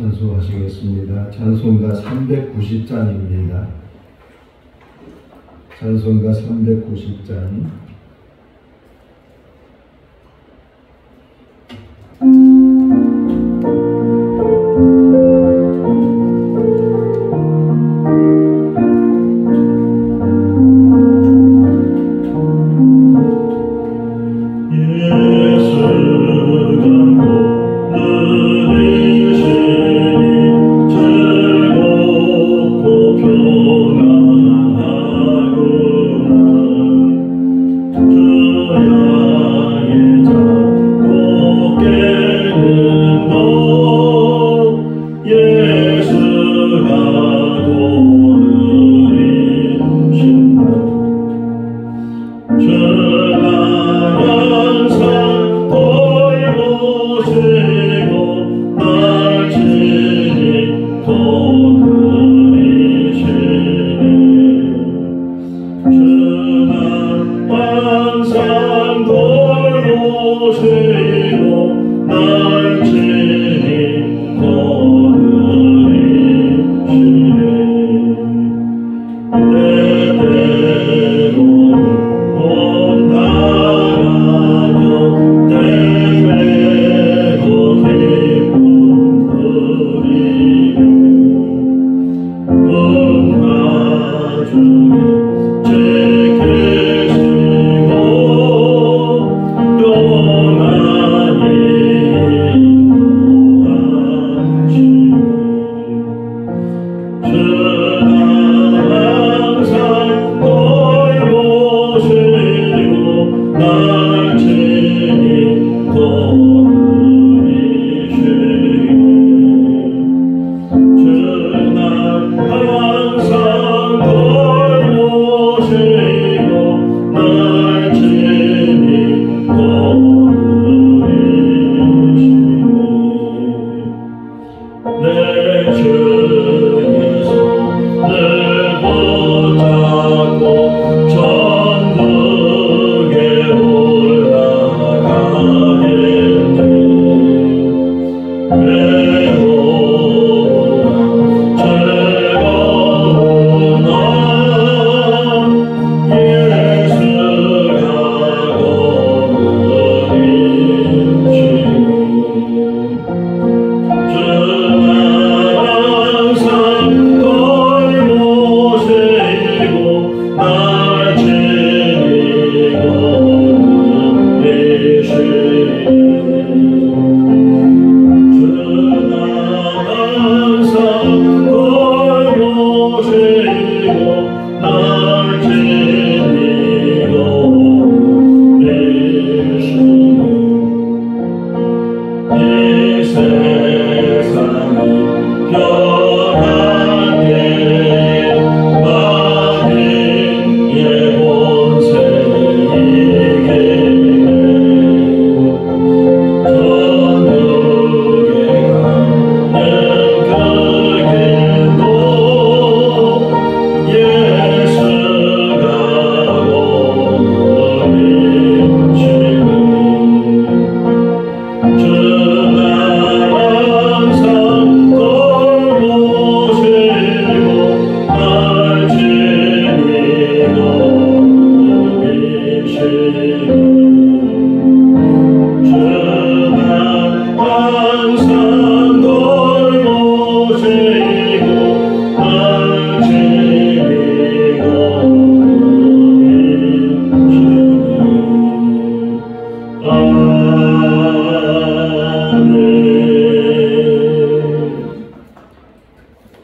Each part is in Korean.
찬송하시겠습니다. 찬송가 390장입니다. 찬송가 390장.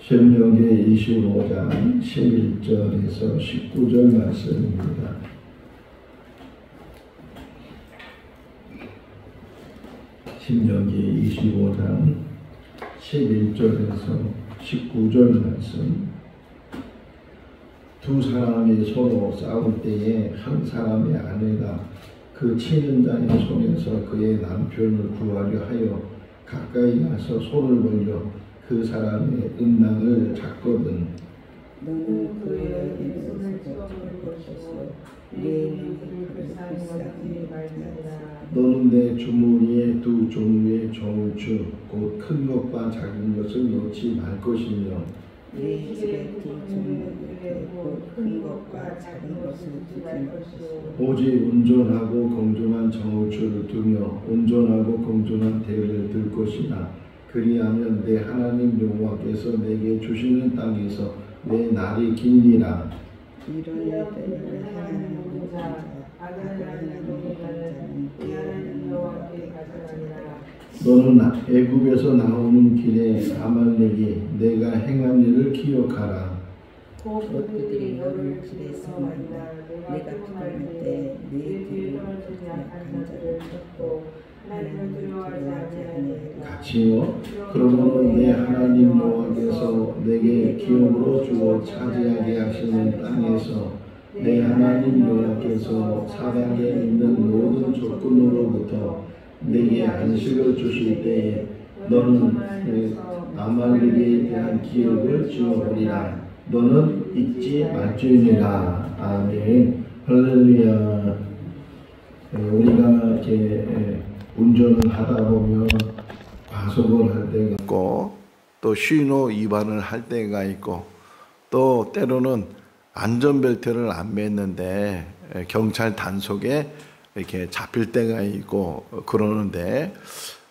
신명기 25장 11절에서 19절 말씀입니다. 신명기 25장 11절에서 19절 말씀. 두 사람이 서로 싸울 때에 한 사람의 아내가 그 치는 자의 손에서 그의 남편을 구하려 하여 가까이 가서 손을 벌려 그 사람의 음낭을 잡거든 너는 그의 손을 찍어볼 것이요 네 눈을 불쌍히 말지니라. 너는 내 주머니에 두 종류의 정주 곧 큰 것과 작은 것을 넣지 말 것이며 네 집에 두 종류의 큰 것과 작은 것을 두지 말 것이요 오직 온전하고 공정한 정우주를 두며 온전하고 공정한 대를 들 것이나 그리하면 내 하나님 여호와께서 내게 주시는 땅에서 내 날이 길리라. 이런 일들을 하나님 자 아들 하나님의 자는 하나님 여호와께 가져가니라. 너는 애굽에서 나오는 길에 아말렉이 내가 행한 일을 기억하라. 곧 그들이 너를 길에서 만나 내가 피할 때내 뒤를 약한 자를 쳤고 하나님을 두려워하지 아니하니라. 같이요. 그러므로 내 하나님 여호와께서 내게 기업으로 주어 차지하게 하시는 땅에서 내 하나님 여호와께서 사방에 있는 모든 적군으로부터 내게 안식을 주실 때에 너는 아말렉에 대한 기업을 지어버리라. 너는 잊지 말지니라. 아멘. 할렐루야. 우리가 이렇게 운전을 하다 보면 과속을 할 때가 있고 또 신호 위반을 할 때가 있고 또 때로는 안전벨트를 안 맸는데 경찰 단속에 이렇게 잡힐 때가 있고 그러는데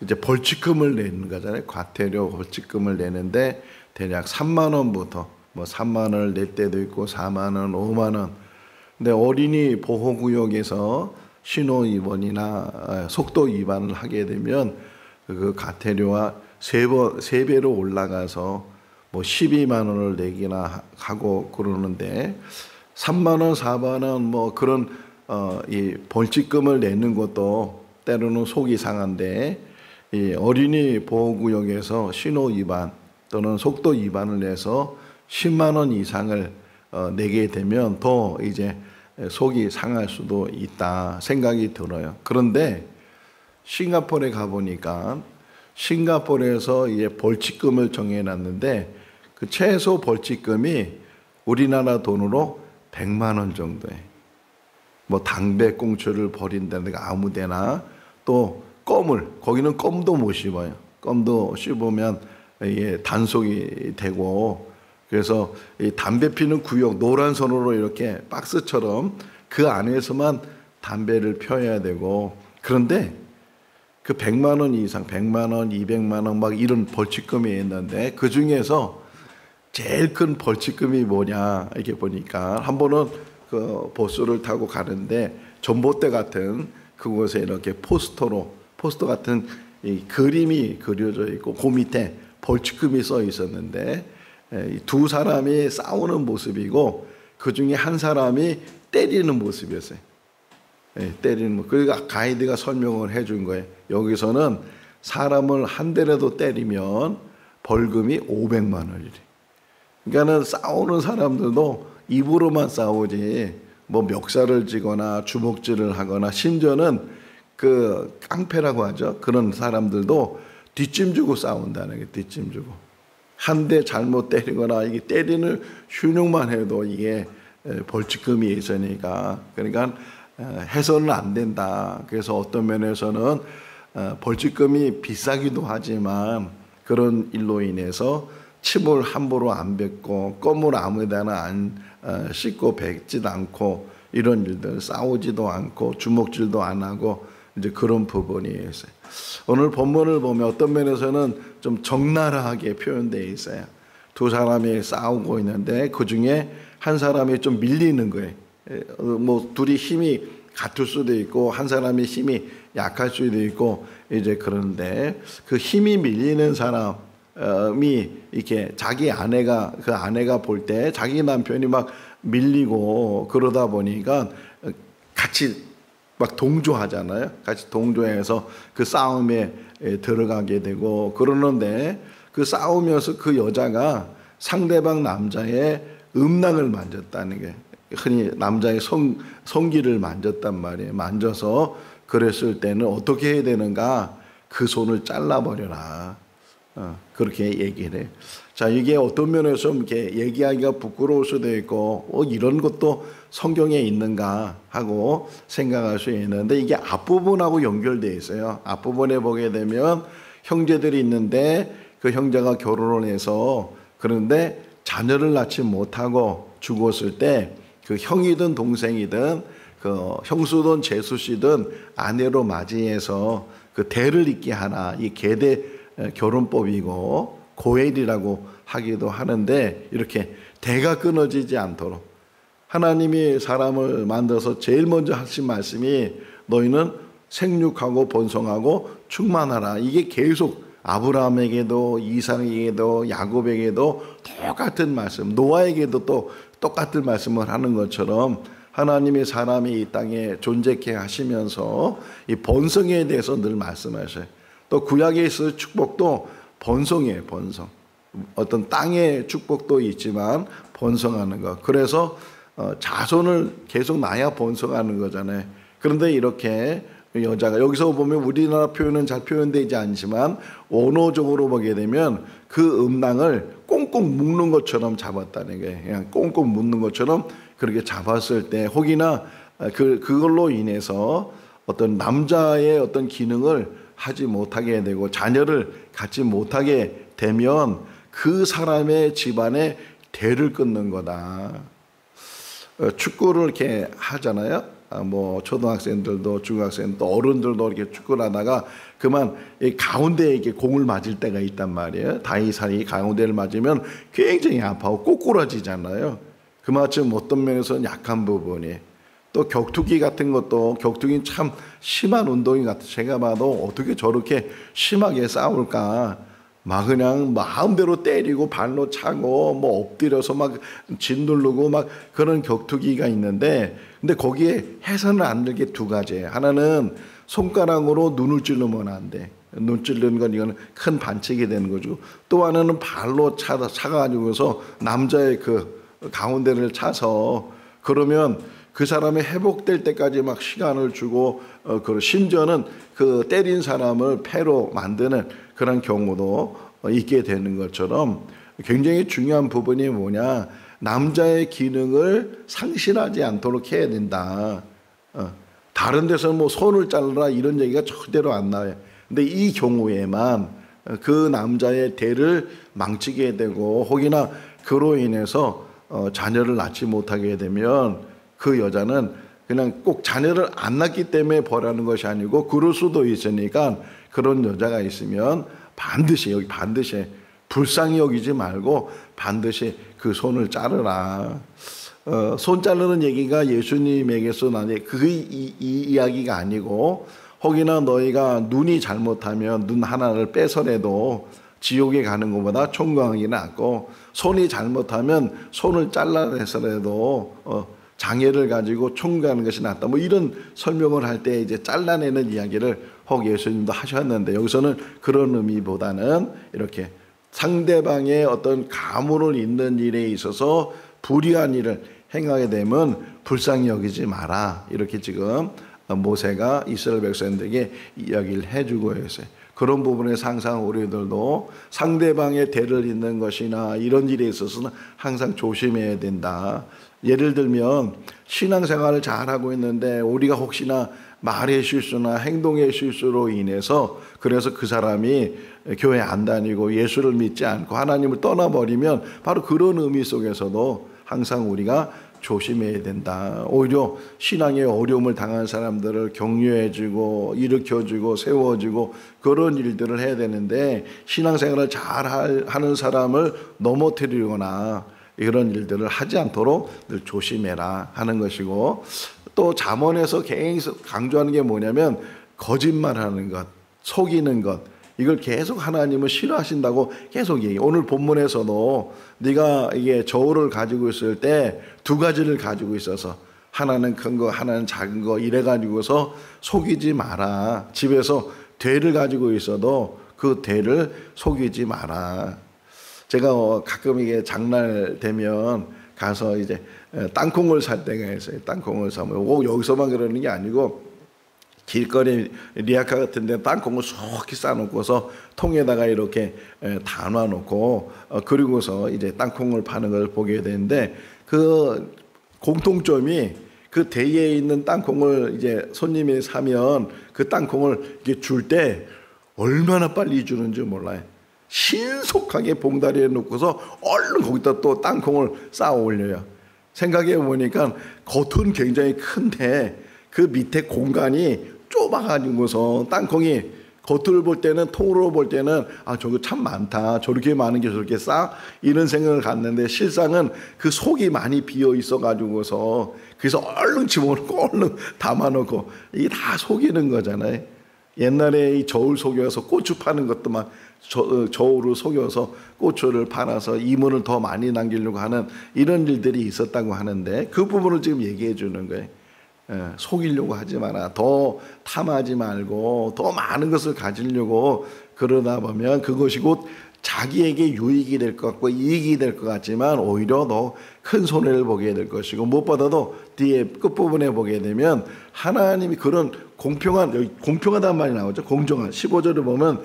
이제 벌칙금을 내는 거잖아요. 과태료 벌칙금을 내는데 대략 3만 원부터 뭐 3만 원을 낼 때도 있고 4만 원, 5만 원. 근데 어린이 보호구역에서 신호 위반이나 속도 위반을 하게 되면 그 과태료와 3배로 올라가서 뭐 12만 원을 내기나 하고 그러는데 3만 원, 4만 원 뭐 그런 이 벌칙금을 내는 것도 때로는 속이 상한데 이 어린이 보호구역에서 신호 위반 또는 속도 위반을 내서 10만 원 이상을 내게 되면 더 이제 속이 상할 수도 있다 생각이 들어요. 그런데 싱가포르에 가보니까 싱가포르에서 이제 벌칙금을 정해놨는데 그 최소 벌칙금이 우리나라 돈으로 100만 원 정도예요. 뭐 담배꽁초를 버린다는 데가 아무데나 또 껌을 거기는 껌도 못 씹어요. 껌도 씹으면 이게 단속이 되고 그래서 이 담배 피는 구역 노란 선으로 이렇게 박스처럼 그 안에서만 담배를 펴야 되고 그런데 그 100만 원 이상 100만 원 200만 원 막 이런 벌칙금이 있는데 그 중에서 제일 큰 벌칙금이 뭐냐 이렇게 보니까 한 번은 그 버스를 타고 가는데 전봇대 같은 그곳에 이렇게 포스터 같은 이 그림이 그려져 있고 그 밑에 벌칙금이 써 있었는데 두 사람이 싸우는 모습이고 그 중에 한 사람이 때리는 모습이었어요. 때리는 모습. 그러니까 가이드가 설명을 해준 거예요. 여기서는 사람을 한 대라도 때리면 벌금이 500만 원이래. 그러니까는 싸우는 사람들도 입으로만 싸우지 뭐 멱살을 쥐거나 주먹질을 하거나 심지어는 그 깡패라고 하죠. 그런 사람들도 뒷짐 주고 싸운다는 게 뒷짐 주고 한 대 잘못 때리거나 이게 때리는 흉흉만 해도 이게 벌칙금이 있으니까 그러니까 해서는 안 된다. 그래서 어떤 면에서는 벌칙금이 비싸기도 하지만 그런 일로 인해서 침을 함부로 안 뱉고 껌을 아무데나 안 씻고 뱉지도 않고 이런 일들 싸우지도 않고 주먹질도 안 하고 이제 그런 부분이 있어요. 오늘 본문을 보면 어떤 면에서는 좀 적나라하게 표현되어 있어요. 두 사람이 싸우고 있는데 그 중에 한 사람이 좀 밀리는 거예요. 뭐 둘이 힘이 같을 수도 있고 한 사람이 힘이 약할 수도 있고 이제 그런데 그 힘이 밀리는 사람이 이렇게 자기 아내가 그 아내가 볼 때 자기 남편이 막 밀리고 그러다 보니까 같이 막 동조하잖아요. 같이 동조해서 그 싸움에 들어가게 되고 그러는데 그 싸우면서 그 여자가 상대방 남자의 음낭을 만졌다는 게 흔히 남자의 성기를 만졌단 말이에요. 만져서 그랬을 때는 어떻게 해야 되는가? 그 손을 잘라버려라. 그렇게 얘기를 해요. 자, 이게 어떤 면에서 이렇게 얘기하기가 부끄러울 수도 있고, 이런 것도 성경에 있는가 하고 생각할 수 있는데, 이게 앞부분하고 연결되어 있어요. 앞부분에 보게 되면 형제들이 있는데 그 형제가 결혼을 해서 그런데 자녀를 낳지 못하고 죽었을 때 그 형이든 동생이든 그 형수든 제수씨든 아내로 맞이해서 그 대를 잇게 하나, 이 계대 결혼법이고 고엘이라고 하기도 하는데, 이렇게 대가 끊어지지 않도록 하나님이 사람을 만들어서 제일 먼저 하신 말씀이 너희는 생육하고 번성하고 충만하라. 이게 계속 아브라함에게도 이삭에게도 야곱에게도 똑같은 말씀, 노아에게도 또 똑같은 말씀을 하는 것처럼 하나님이 사람이 이 땅에 존재케 하시면서 이 번성에 대해서 늘 말씀하셔요. 또 구약에 있어서 축복도 번성이에요. 번성. 어떤 땅의 축복도 있지만 번성하는 것. 그래서 자손을 계속 낳아야 번성하는 거잖아요. 그런데 이렇게 여자가, 여기서 보면 우리나라 표현은 잘 표현되지 않지만 원어적으로 보게 되면 그 음낭을 꽁꽁 묶는 것처럼 잡았다는 거예요. 그냥 꽁꽁 묶는 것처럼 그렇게 잡았을 때, 혹이나 그걸로 인해서 어떤 남자의 어떤 기능을 하지 못하게 되고 자녀를 갖지 못하게 되면 그 사람의 집안에 대를 끊는 거다. 축구를 이렇게 하잖아요. 뭐 초등학생들도 중학생도 어른들도 이렇게 축구를 하다가 그만 이 가운데에 이렇게 공을 맞을 때가 있단 말이에요. 다이살이 가운데를 맞으면 굉장히 아파하고 꼬꾸라지잖아요. 그만큼 어떤 면에서는 약한 부분이, 또 격투기 같은 것도, 격투기는 참 심한 운동인 것 같아요. 제가 봐도 어떻게 저렇게 심하게 싸울까. 막 그냥 마음대로 때리고 발로 차고 뭐 엎드려서 막 짓누르고 막 그런 격투기가 있는데, 근데 거기에 해서는 안 될 게 두 가지예요. 하나는 손가락으로 눈을 찌르면 안 돼. 눈 찌르는 건 이거는 큰 반칙이 되는 거죠. 또 하나는 발로 차가지고서 남자의 그 가운데를 차서, 그러면 그 사람이 회복될 때까지 막 시간을 주고, 그 심지어는 그 때린 사람을 패로 만드는 그런 경우도 있게 되는 것처럼, 굉장히 중요한 부분이 뭐냐, 남자의 기능을 상실하지 않도록 해야 된다. 다른 데서는 뭐 손을 잘라 이런 얘기가 절대로 안 나와요. 근데 이 경우에만 그 남자의 대를 망치게 되고, 혹이나 그로 인해서 자녀를 낳지 못하게 되면 그 여자는 그냥 꼭 자녀를 안 낳기 때문에 벌하는 것이 아니고, 그럴 수도 있으니까 그런 여자가 있으면 반드시, 여기 반드시 불쌍히 여기지 말고 반드시 그 손을 자르라. 손 자르는 얘기가 예수님에게서 나는 이 이야기가 아니고, 혹이나 너희가 눈이 잘못하면 눈 하나를 빼서라도 지옥에 가는 것보다 총광이 낫고, 손이 잘못하면 손을 잘라내서라도 장애를 가지고 총가는 것이 낫다. 뭐 이런 설명을 할 때 이제 잘라내는 이야기를 혹 예수님도 하셨는데, 여기서는 그런 의미보다는 이렇게 상대방의 어떤 가문을 잇는 일에 있어서 불의한 일을 행하게 되면 불쌍히 여기지 마라. 이렇게 지금 모세가 이스라엘 백성들에게 이야기를 해주고 있어요. 그런 부분에서 항상 우리들도 상대방의 대를 잇는 것이나 이런 일에 있어서는 항상 조심해야 된다. 예를 들면 신앙생활을 잘하고 있는데 우리가 혹시나 말의 실수나 행동의 실수로 인해서, 그래서 그 사람이 교회 안 다니고 예수를 믿지 않고 하나님을 떠나버리면 바로 그런 의미 속에서도 항상 우리가 조심해야 된다. 오히려 신앙의 어려움을 당한 사람들을 격려해주고 일으켜주고 세워주고 그런 일들을 해야 되는데, 신앙생활을 잘 하는 사람을 넘어뜨리거나 이런 일들을 하지 않도록 늘 조심해라 하는 것이고, 또 잠언에서 계속 강조하는 게 뭐냐면 거짓말하는 것, 속이는 것, 이걸 계속 하나님은 싫어하신다고 계속 얘기해요. 오늘 본문에서도 네가 이게 저울을 가지고 있을 때 두 가지를 가지고 있어서 하나는 큰 거, 하나는 작은 거 이래 가지고서 속이지 마라. 집에서 대를 가지고 있어도 그 대를 속이지 마라. 제가 가끔 이게 장날 되면 가서 이제 땅콩을 살 때가 있어요. 땅콩을 사면 꼭 여기서만 그러는 게 아니고 길거리 리아카 같은 데 땅콩을 속히 싸놓고서 통에다가 이렇게 담아놓고 그리고서 이제 땅콩을 파는 걸 보게 되는데 그 공통점이 그 대에 있는 땅콩을 이제 손님이 사면 그 땅콩을 이렇게 줄 때 얼마나 빨리 주는지 몰라요. 신속하게 봉다리에 놓고서 얼른 거기다 또 땅콩을 쌓아 올려요. 생각해 보니까 겉은 굉장히 큰데 그 밑에 공간이 좁아가지고서 땅콩이 겉을 볼 때는 통으로 볼 때는 아 저거 참 많다 저렇게 많은 게 저렇게 싸 이런 생각을 갖는데 실상은 그 속이 많이 비어 있어 가지고서 그래서 얼른 집어넣고 얼른 담아놓고 이게 다 속이는 거잖아요. 옛날에 이 저울 속여서 고추 파는 것도 막 저울을 속여서 고추를 팔아서 이문을 더 많이 남기려고 하는 이런 일들이 있었다고 하는데 그 부분을 지금 얘기해 주는 거예요. 속이려고 하지 마라. 더 탐하지 말고 더 많은 것을 가지려고 그러다 보면 그것이 곧 자기에게 유익이 될 것 같고 이익이 될 것 같지만 오히려 더 큰 손해를 보게 될 것이고 무엇보다도 뒤에 끝부분에 보게 되면 하나님이 그런 공평하다는 말이 나오죠. 공정한 15절을 보면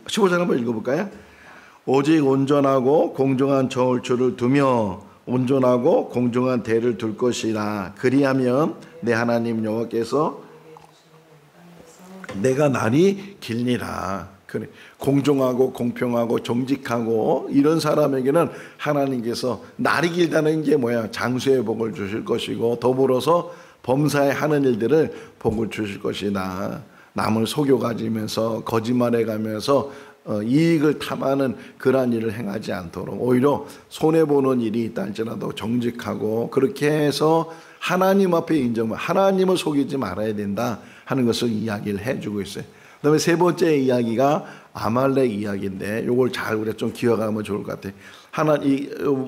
15절 한번 읽어볼까요? 오직 온전하고 공정한 저울추를 두며 온전하고 공정한 대를 둘 것이라. 그리하면 내 하나님 여호와께서 내가 날이 길니라. 그래. 공정하고 공평하고 정직하고 이런 사람에게는 하나님께서 날이 길다는 게 뭐야? 장수의 복을 주실 것이고 더불어서 범사에 하는 일들을 복을 주실 것이다. 남을 속여가지면서 거짓말해 가면서 이익을 탐하는 그러한 일을 행하지 않도록 오히려 손해보는 일이 있다 할지라도 정직하고 그렇게 해서 하나님 앞에 인정을 하나님을 속이지 말아야 된다 하는 것을 이야기를 해주고 있어요. 그 다음에 세 번째 이야기가 아말렉 이야기인데 이걸 잘 우리가 좀 기억하면 좋을 것 같아요.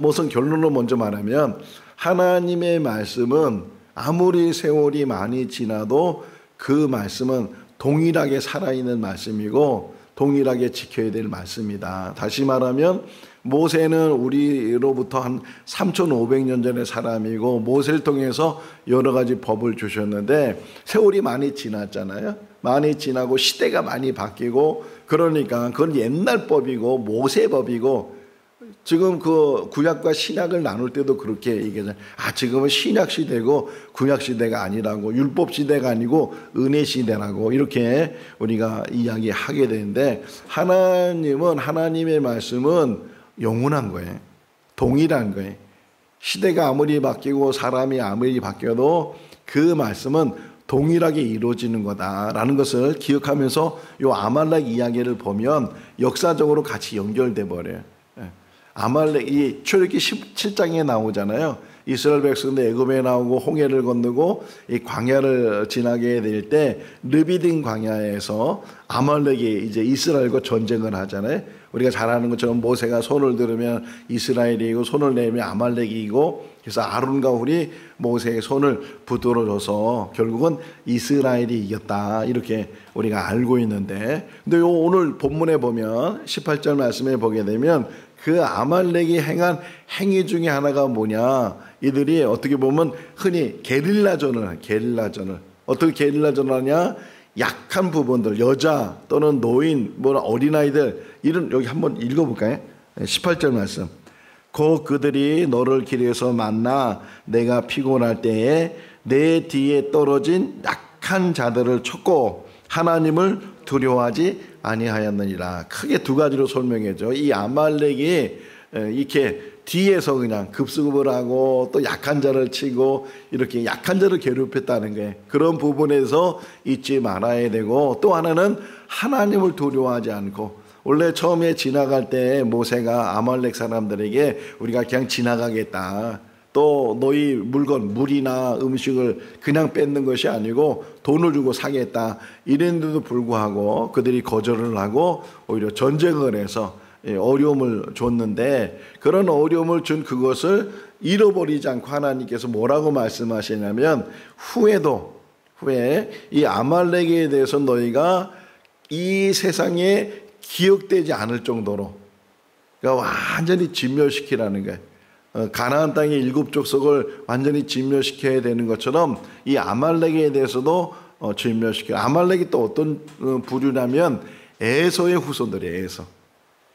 무슨 결론을 먼저 말하면 하나님의 말씀은 아무리 세월이 많이 지나도 그 말씀은 동일하게 살아있는 말씀이고 동일하게 지켜야 될 말씀이다. 다시 말하면 모세는 우리로부터 한 3,500년 전의 사람이고 모세를 통해서 여러 가지 법을 주셨는데 세월이 많이 지났잖아요. 많이 지나고 시대가 많이 바뀌고 그러니까 그건 옛날 법이고 모세 법이고 지금 그 구약과 신약을 나눌 때도 그렇게 얘기하잖아요. 지금은 신약 시대고 구약 시대가 아니라고 율법 시대가 아니고 은혜 시대라고 이렇게 우리가 이야기하게 되는데 하나님은 하나님의 말씀은 영원한 거예요. 동일한 거예요. 시대가 아무리 바뀌고 사람이 아무리 바뀌어도 그 말씀은 동일하게 이루어지는 거다라는 것을 기억하면서 이 아말렉 이야기를 보면 역사적으로 같이 연결돼 버려요. 아말렉이 출애굽기 17장에 나오잖아요. 이스라엘 백성들 애굽에 나오고 홍해를 건너고 이 광야를 지나게 될 때 르비딘 광야에서 아말렉이 이제 이스라엘과 전쟁을 하잖아요. 우리가 잘 아는 것처럼 모세가 손을 들으면 이스라엘이고 손을 내면 아말렉이고 그래서 아론과 훌이 모세의 손을 붙들어줘서 결국은 이스라엘이 이겼다 이렇게 우리가 알고 있는데 근데 요 오늘 본문에 보면 18절 말씀에 보게 되면 그 아말렉이 행한 행위 중에 하나가 뭐냐 이들이 어떻게 보면 흔히 게릴라전을 어떻게 게릴라전을 하냐 약한 부분들 여자 또는 노인 어린아이들 이런 여기 한번 읽어볼까요? 18절 말씀 그들이 너를 길에서 만나 내가 피곤할 때에 내 뒤에 떨어진 약한 자들을 쳤고 하나님을 두려워하지 아니하였느니라. 크게 두 가지로 설명해줘. 이 아말렉이 이렇게 뒤에서 그냥 급수급을 하고 또 약한 자를 치고 이렇게 약한 자를 괴롭혔다는 거예요. 그런 부분에서 잊지 말아야 되고 또 하나는 하나님을 두려워하지 않고 원래 처음에 지나갈 때 모세가 아말렉 사람들에게 우리가 그냥 지나가겠다. 또 너희 물건 물이나 음식을 그냥 뺏는 것이 아니고 돈을 주고 사겠다 이랬는데도 불구하고 그들이 거절을 하고 오히려 전쟁을 해서 어려움을 줬는데 그런 어려움을 준 그것을 잃어버리지 않고 하나님께서 뭐라고 말씀하시냐면 후에 이 아말렉에 대해서 너희가 이 세상에 기억되지 않을 정도로 그러니까 완전히 진멸시키라는 거예요. 가나안 땅의 7족속을 완전히 진멸시켜야 되는 것처럼 이 아말렉에 대해서도 진멸시켜. 아말렉이 또 어떤 부류냐면 에서의 후손들이에요.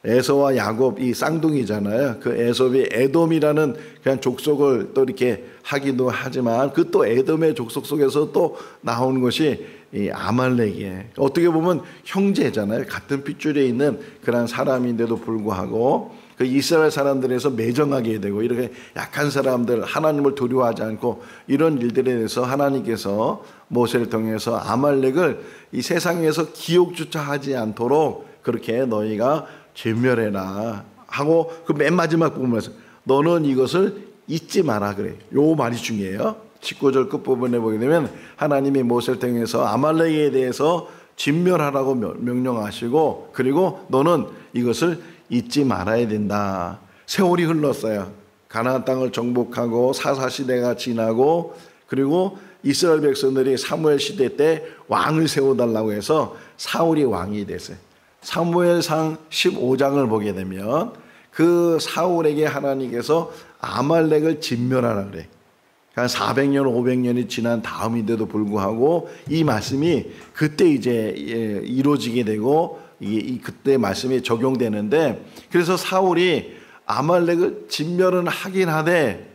에서와 야곱 이 쌍둥이잖아요. 그 에섭이 에돔이라는 그냥 족속을 또 이렇게 하기도 하지만 그 또 에돔의 족속 속에서 또 나오는 것이 이 아말렉이에요. 어떻게 보면 형제잖아요. 같은 핏줄에 있는 그런 사람인데도 불구하고 그 이스라엘 사람들에서 매정하게 되고 이렇게 약한 사람들 하나님을 두려워하지 않고 이런 일들에 대해서 하나님께서 모세를 통해서 아말렉을 이 세상에서 기억조차 하지 않도록 그렇게 너희가 진멸해라 하고 그 맨 마지막 부분에서 너는 이것을 잊지 마라 그래. 요 말이 중요해요. 19절 끝부분에 보게 되면 하나님이 모세를 통해서 아말렉에 대해서 진멸하라고 명령하시고 그리고 너는 이것을 잊지 말아야 된다. 세월이 흘렀어요. 가나안 땅을 정복하고 사사시대가 지나고 그리고 이스라엘 백성들이 사무엘 시대 때 왕을 세워달라고 해서 사울이 왕이 됐어요. 사무엘상 15장을 보게 되면 그 사울에게 하나님께서 아말렉을 진멸하라 그래. 한 400년 500년이 지난 다음인데도 불구하고 이 말씀이 그때 이제 이루어지게 되고 그때 말씀이 적용되는데 그래서 사울이 아말렉을 진멸은 하긴 하되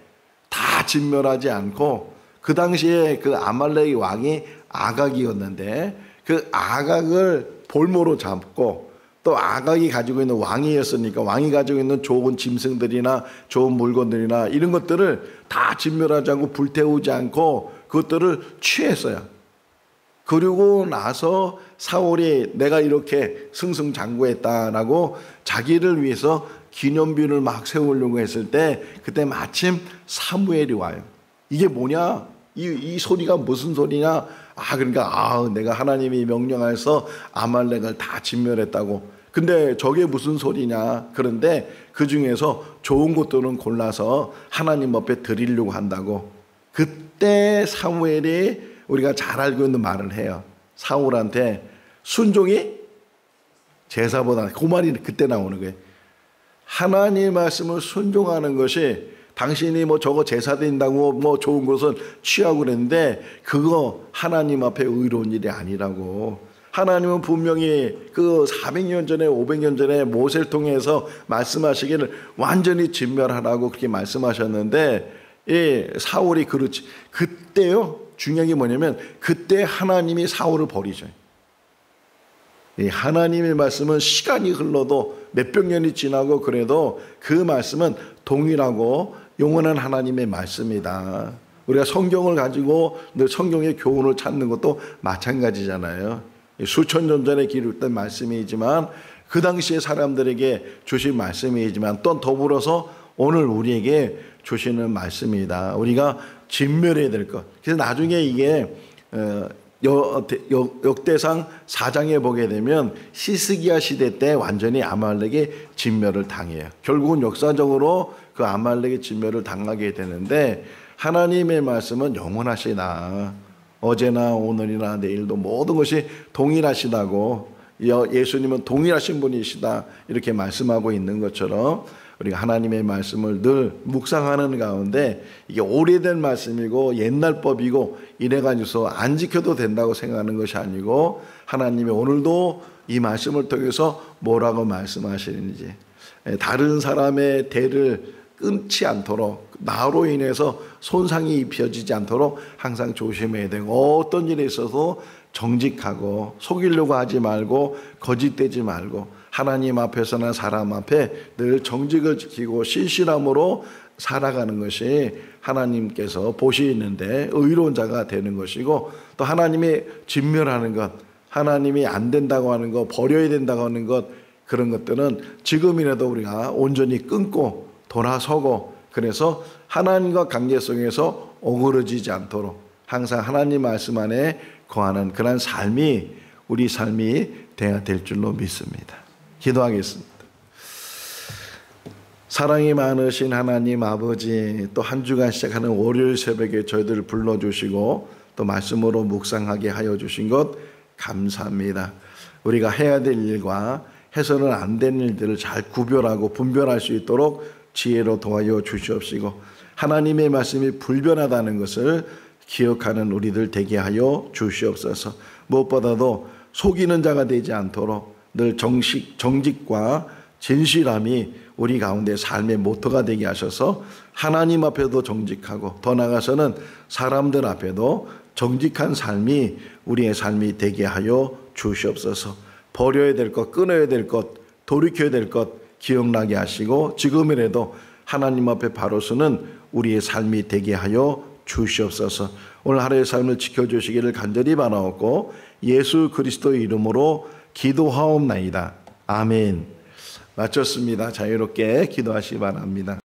다 진멸하지 않고 그 당시에 그 아말렉의 왕이 아각이었는데 그 아각을 볼모로 잡고 또 아각이 가지고 있는 왕이었으니까 왕이 가지고 있는 좋은 짐승들이나 좋은 물건들이나 이런 것들을 다 진멸하지 않고 불태우지 않고 그것들을 취했어요. 그리고 나서 사울이 내가 이렇게 승승장구했다라고 자기를 위해서 기념비를 막 세우려고 했을 때 그때 마침 사무엘이 와요. 이게 뭐냐? 이 소리가 무슨 소리냐? 그러니까 내가 하나님이 명령해서 아말렉을 다 진멸했다고. 근데 저게 무슨 소리냐? 그런데 그 중에서 좋은 것들은 골라서 하나님 앞에 드리려고 한다고. 그때 사무엘이 우리가 잘 알고 있는 말을 해요. 사울한테 순종이 제사보다 그 말이 그때 나오는 거예요. 하나님의 말씀을 순종하는 것이 당신이 뭐 저거 제사 드린다고 뭐 좋은 것을 취하고 그랬는데 그거 하나님 앞에 의로운 일이 아니라고. 하나님은 분명히 그 400년 전에 500년 전에 모세를 통해서 말씀하시기를 완전히 진멸하라고 그렇게 말씀하셨는데 사울이 그렇지. 그때요 중요한 게 뭐냐면 그때 하나님이 사울을 버리죠. 하나님의 말씀은 시간이 흘러도 몇백 년이 지나고 그래도 그 말씀은 동일하고 영원한 하나님의 말씀이다. 우리가 성경을 가지고 늘 성경의 교훈을 찾는 것도 마찬가지잖아요. 수천 년 전에 기록된 말씀이지만 그 당시에 사람들에게 주신 말씀이지만 또 더불어서 오늘 우리에게 주시는 말씀이다. 우리가 진멸해야 될 것. 그래서 나중에 이게 역대상 4장에 보게 되면 시스기야 시대 때 완전히 아말렉이 진멸을 당해요. 결국은 역사적으로 그 아말렉의 진멸을 당하게 되는데 하나님의 말씀은 영원하시다. 어제나 오늘이나 내일도 모든 것이 동일하시다고 예수님은 동일하신 분이시다 이렇게 말씀하고 있는 것처럼 우리가 하나님의 말씀을 늘 묵상하는 가운데 이게 오래된 말씀이고 옛날 법이고 이래가지고서 안 지켜도 된다고 생각하는 것이 아니고 하나님이 오늘도 이 말씀을 통해서 뭐라고 말씀하시는지 다른 사람의 대를 끊지 않도록 나로 인해서 손상이 입혀지지 않도록 항상 조심해야 되고 어떤 일에 있어서 정직하고 속이려고 하지 말고 거짓되지 말고 하나님 앞에서나 사람 앞에 늘 정직을 지키고 신실함으로 살아가는 것이 하나님께서 보시는데 의로운 자가 되는 것이고 또 하나님이 진멸하는 것 하나님이 안 된다고 하는 것 버려야 된다고 하는 것 그런 것들은 지금이라도 우리가 온전히 끊고 돌아서고 그래서 하나님과 관계 속에서 오그러지지 않도록 항상 하나님 말씀 안에 거하는 그런 삶이 우리 삶이 되어야 될 줄로 믿습니다. 기도하겠습니다. 사랑이 많으신 하나님 아버지 또 한 주간 시작하는 월요일 새벽에 저희들을 불러주시고 또 말씀으로 묵상하게 하여 주신 것 감사합니다. 우리가 해야 될 일과 해서는 안 되는 일들을 잘 구별하고 분별할 수 있도록 지혜로 도와여 주시옵시고 하나님의 말씀이 불변하다는 것을 기억하는 우리들 되게 하여 주시옵소서. 무엇보다도 속이는 자가 되지 않도록 늘 정직과 진실함이 우리 가운데 삶의 모토가 되게 하셔서 하나님 앞에도 정직하고 더 나아가서는 사람들 앞에도 정직한 삶이 우리의 삶이 되게 하여 주시옵소서. 버려야 될 것, 끊어야 될 것, 돌이켜야 될 것 기억나게 하시고 지금이라도 하나님 앞에 바로 서는 우리의 삶이 되게 하여 주시옵소서. 오늘 하루의 삶을 지켜주시기를 간절히 바라옵고 예수 그리스도의 이름으로 기도하옵나이다. 아멘. 마쳤습니다. 자유롭게 기도하시기 바랍니다.